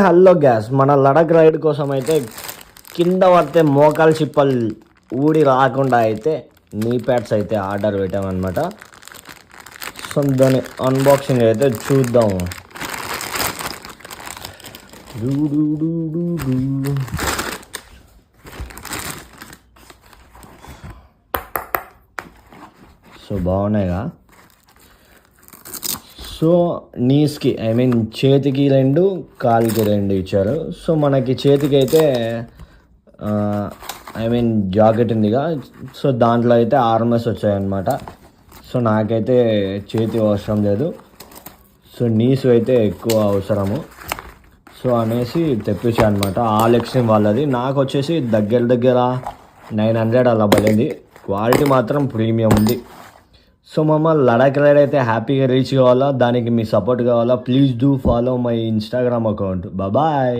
Hello gas మన Ladakh ride కోసం అయితే కింద పడితే మోకాలు చిప్పలు ఊడి రాకుండా అయితే నీ ప్యాడ్స్ అయితే ఆర్డర్ పెట్టామన్నమాట. సో దాని అన్బాక్సింగ్ అయితే చూద్దాం. సో బాగున్నాయిగా. సో నీస్కి చేతికి 2 కాలుకి 2 ఇచ్చారు. సో మనకి చేతికి అయితే జాకెట్ ఉందిగా, సో దాంట్లో అయితే ఆర్మర్స్ వచ్చాయన్నమాట. సో నాకైతే చేతి అవసరం లేదు, సో నీస్ అయితే ఎక్కువ అవసరము. సో అనేసి తెప్పించా అనమాట. ఆల్ ఎక్స్ట్రీమ్ వాళ్ళది. నాకు వచ్చేసి దగ్గర 900 అలా పడింది. క్వాలిటీ మాత్రం ప్రీమియం ఉంది. సో లడాక్ రైడ్ అయితే హ్యాపీగా రీచ్ కావాలా, దానికి మీ సపోర్ట్ కావాలా. Please do follow my Instagram account. Bye.